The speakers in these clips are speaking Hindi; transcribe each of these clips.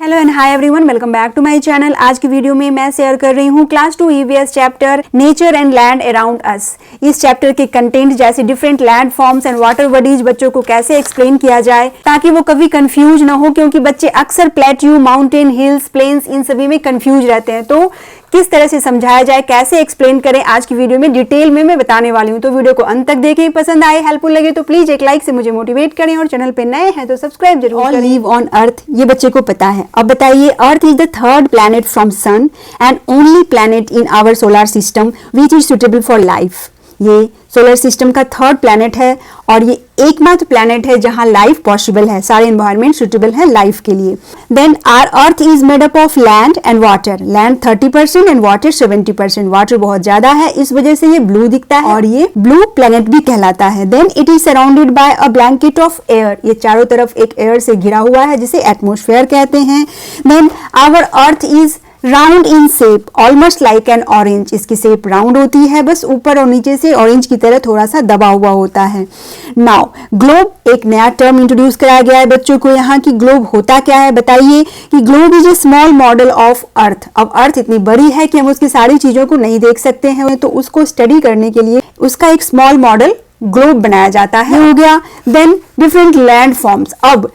Hello and hi everyone, welcome back to my channel. आज की वीडियो में मैं शेयर कर रही हूँ class 2 EVS chapter nature and land around us. इस चैप्टर के कंटेंट जैसे different land forms and water bodies बच्चों को कैसे एक्सप्लेन किया जाए ताकि वो कभी कंफ्यूज ना हो, क्योंकि बच्चे अक्सर प्लेट्यू, माउंटेन, हिल्स, प्लेन्स इन सभी में कंफ्यूज रहते हैं। तो किस तरह से समझाया जाए, कैसे एक्सप्लेन करें, आज की वीडियो में डिटेल में मैं बताने वाली हूँ। तो वीडियो को अंत तक देखें, पसंद आए, हेल्पफुल लगे तो प्लीज एक लाइक से मुझे मोटिवेट करें और चैनल पे नए हैं तो सब्सक्राइब जरूर करें। ऑल लिव ऑन अर्थ, ये बच्चे को पता है। अब बताइए, Earth is the third planet from sun and only planet in our solar system which is suitable for life. ये सोलर सिस्टम का थर्ड प्लैनेट है और ये एकमात्र प्लैनेट है जहां लाइफ पॉसिबल है, सारे एनवायरनमेंट सुटेबल है लाइफ के लिए। Then our Earth is made up of land and water. Land 30% and water 70%। Water बहुत ज्यादा है, इस वजह से ये ब्लू दिखता है और ये ब्लू प्लैनेट भी कहलाता है। Then it is surrounded by a blanket of air. ये चारों तरफ एक एयर से घिरा हुआ है जिसे एटमोस्फेयर कहते हैं। Then our Earth is round in shape almost like an orange. इसकी शेप राउंड होती है, बस ऊपर और नीचे से ऑरेंज की तरह थोड़ा सा दबा हुआ होता है। नाउ ग्लोब, एक नया टर्म इंट्रोड्यूस कराया गया है बच्चों को यहाँ की ग्लोब होता क्या है बताइए। कि globe is a small model of earth. अब अर्थ इतनी बड़ी है कि हम उसकी सारी चीजों को नहीं देख सकते हैं, तो उसको स्टडी करने के लिए उसका एक स्मॉल मॉडल ग्लोब बनाया जाता है। हो गया। Then different land forms. अब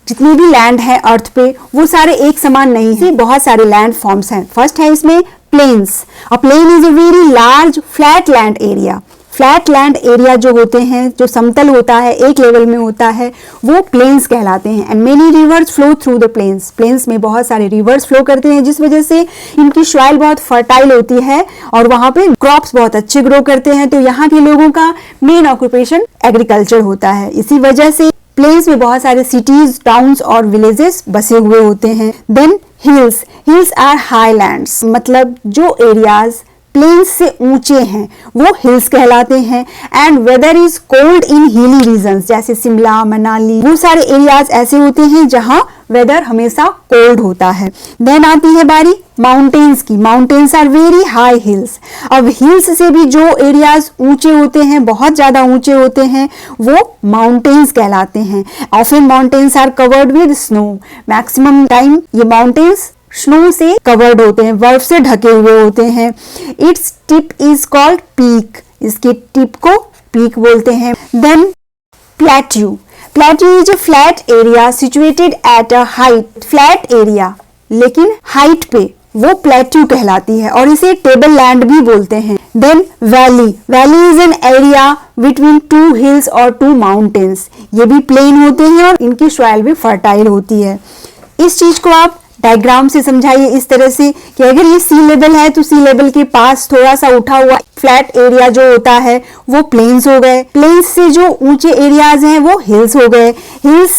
जितनी भी लैंड है अर्थ पे वो सारे एक समान नहीं है, बहुत सारे लैंड फॉर्म्स हैं। फर्स्ट है इसमें plains. A plain is a very large flat land area. Flat land area जो होते हैं, जो समतल होता है, एक लेवल में होता है, वो प्लेन्स कहलाते हैं। And many rivers flow through the plains. Plains में बहुत सारे रिवर्स फ्लो करते हैं जिस वजह से इनकी सॉइल बहुत फर्टाइल होती है और वहां पे क्रॉप्स बहुत अच्छे ग्रो करते हैं। तो यहाँ के लोगों का मेन ऑक्यूपेशन एग्रीकल्चर होता है। इसी वजह से प्लेन्स में बहुत सारे सिटीज, टाउन्स और विलेजेस बसे हुए होते हैं। Then hills. Hills are highlands, मतलब जो एरियाज प्लेन्स से ऊंचे हैं वो हिल्स कहलाते हैं। And weather is cold in hilly regions, जैसे शिमला, मनाली, वो सारे एरियाज ऐसे होते हैं जहां वेदर हमेशा कोल्ड होता है। देन आती है बारी माउंटेन्स की। Mountains are very high hills. अब हिल्स से भी जो एरियाज ऊंचे होते हैं, बहुत ज्यादा ऊंचे होते हैं, वो माउंटेन्स कहलाते हैं। Often mountains are covered with snow. Maximum time ये माउंटेन्स स्नो से कवर्ड होते हैं, बर्फ से ढके हुए होते हैं। Its tip is called peak. इसके टिप को पीक बोलते हैं। Then plateau. Plateau is a flat area situated at a height. Flat area लेकिन हाइट पे, वो प्लेट्यू कहलाती है और इसे टेबल लैंड भी बोलते हैं। Then valley. Valley is an area between two hills और टू माउंटेन्स। ये भी प्लेन होते हैं और इनकी सॉइल भी फर्टाइल होती है। इस चीज को आप डायग्राम से समझाइए इस तरह से कि अगर ये सी लेवल है तो सी लेवल के पास थोड़ा सा उठा हुआ फ्लैट एरिया जो होता है वो प्लेन्स हो गए। प्लेन्स से जो ऊंचे एरियाज हैं वो हिल्स हो गए। हिल्स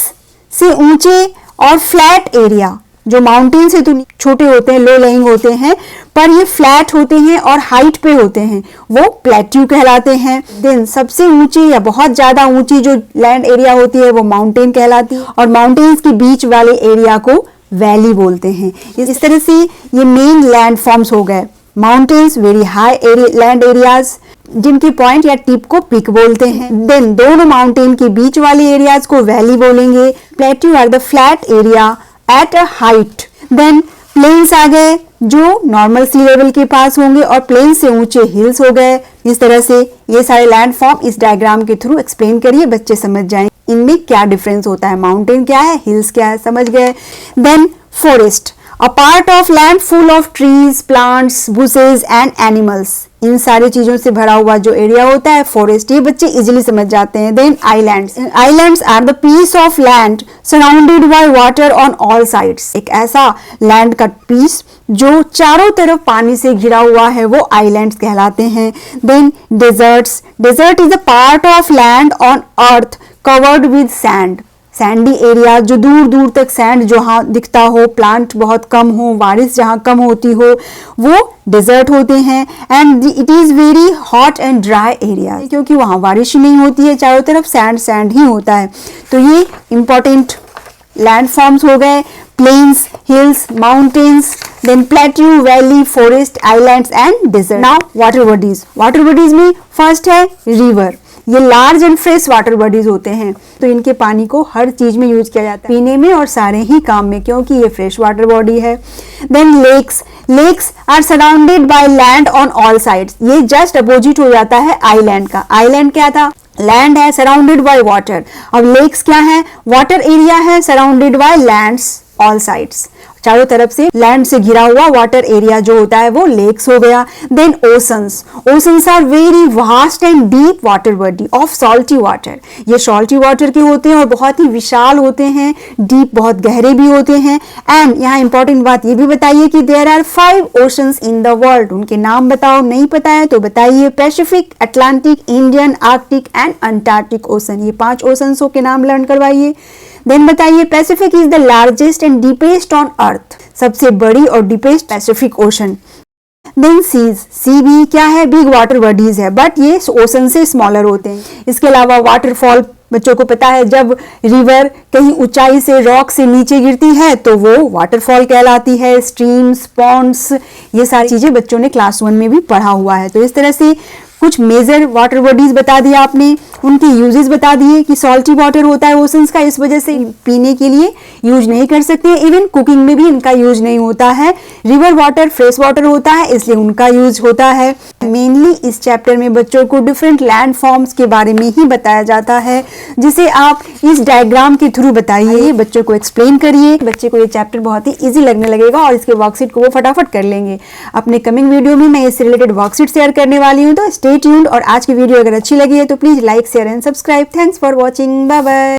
से ऊंचे और फ्लैट एरिया जो माउंटेन से तो छोटे होते हैं, लो लेइंग होते हैं, पर ये फ्लैट होते हैं और हाइट पे होते हैं, वो प्लेट्यू कहलाते हैं। देन सबसे ऊंची या बहुत ज्यादा ऊंची जो लैंड एरिया होती है वो माउंटेन कहलाती है और माउंटेन्स के बीच वाले एरिया को वैली बोलते हैं। इस तरह से ये मेन लैंड फॉर्म्स हो गए। Mountains, very high land areas जिनकी पॉइंट या टिप को पीक बोलते हैं। देन दोनों माउंटेन के बीच वाले एरियाज को वैली बोलेंगे। Plateau are the flat area at a height. Then plains आ गए जो नॉर्मल सी लेवल के पास होंगे और प्लेन से ऊंचे हिल्स हो गए। इस तरह से ये सारे लैंड फॉर्म इस डायग्राम के थ्रू एक्सप्लेन करिए, बच्चे समझ जाएं इनमें क्या डिफरेंस होता है, माउंटेन क्या है, हिल्स क्या है, समझ गए। Then forest. A part of land full of trees, plants, bushes and animals. इन सारी चीजों से भरा हुआ जो एरिया होता है फॉरेस्ट, ये बच्चे इजिली समझ जाते हैं। Then islands. Islands are the piece of land surrounded by water on all sides. एक ऐसा लैंड का पीस जो चारों तरफ पानी से घिरा हुआ है वो आइलैंड्स कहलाते हैं। Then deserts. Desert is a part of land on Earth covered with sand. Sandy area जो दूर दूर तक सैंड जहां दिखता हो, प्लांट बहुत कम हो, बारिश जहां कम होती हो, वो डेजर्ट होते हैं। And it is very hot and dry area, क्योंकि वहां बारिश ही नहीं होती है, चारों तरफ सैंड सैंड ही होता है। तो ये इंपॉर्टेंट लैंड फॉर्म्स हो गए, plains, hills, mountains, then plateau, valley, forest, islands and desert. Now water bodies. Water bodies में फर्स्ट है रिवर। ये large and fresh water bodies होते हैं, तो इनके पानी को हर चीज में यूज किया जाता है, पीने में और सारे ही काम में, क्योंकि ये फ्रेश वाटर बॉडी है। Then lakes are surrounded by land on all sides. ये जस्ट अपोजिट हो जाता है आइलैंड का। आइलैंड क्या था? लैंड है, सराउंडेड बाय वाटर। अब लेक्स क्या है? वाटर एरिया है, surrounded by lands all sides. चारों तरफ से लैंड से घिरा हुआ वाटर एरिया जो होता है वो लेक्स हो गया। Then oceans are very vast and deep water body of salty water. ये सॉल्टी वाटर के होते हैं और बहुत ही विशाल होते हैं, डीप बहुत गहरे भी होते हैं। एंड यहाँ इंपॉर्टेंट बात ये भी बताइए कि there are 5 oceans in the world. उनके नाम बताओ, नहीं पता है तो बताइए। Pacific, Atlantic, Indian, Arctic and Antarctic ocean. ये 5 ओशंसों के नाम लर्न करवाइए। देन बताइए, Pacific is the largest and deepest on Earth. सबसे बड़ी और deepest Pacific ocean. Then sea भी क्या है? बिग वाटर बॉडीज है, बट ये ओशन से स्मॉलर होते हैं। इसके अलावा वाटरफॉल, बच्चों को पता है जब रिवर कहीं ऊंचाई से रॉक से नीचे गिरती है तो वो वाटरफॉल कहलाती है। स्ट्रीम्स, पॉन्ड्स, ये सारी चीजें बच्चों ने क्लास 1 में भी पढ़ा हुआ है। तो इस तरह से कुछ मेजर वाटर बॉडीज बता दिया आपने, उनके यूजेस बता दिए कि सॉल्टी वाटर होता है ओशंस का, इस वजह से पीने के लिए यूज नहीं कर सकते, इवन कुकिंग में भी इनका यूज नहीं होता है। रिवर वाटर फ्रेश वाटर होता है, इसलिए उनका यूज होता है। मेनली इस चैप्टर में बच्चों को डिफरेंट लैंड फॉर्म्स के बारे में ही बताया जाता है, जिसे आप इस डायग्राम के थ्रू बताइए, बच्चों को एक्सप्लेन करिए। बच्चे को ये चैप्टर बहुत ही ईजी लगने लगेगा और इसके वर्कशीट को वो फटाफट कर लेंगे। अपने कमिंग वीडियो में मैं इससे रिलेटेड वर्कशीट शेयर करने वाली हूँ, तो स्टे ट्यून्ड। और आज की वीडियो अगर अच्छी लगी है तो please like, share and subscribe. Thanks for watching, bye bye.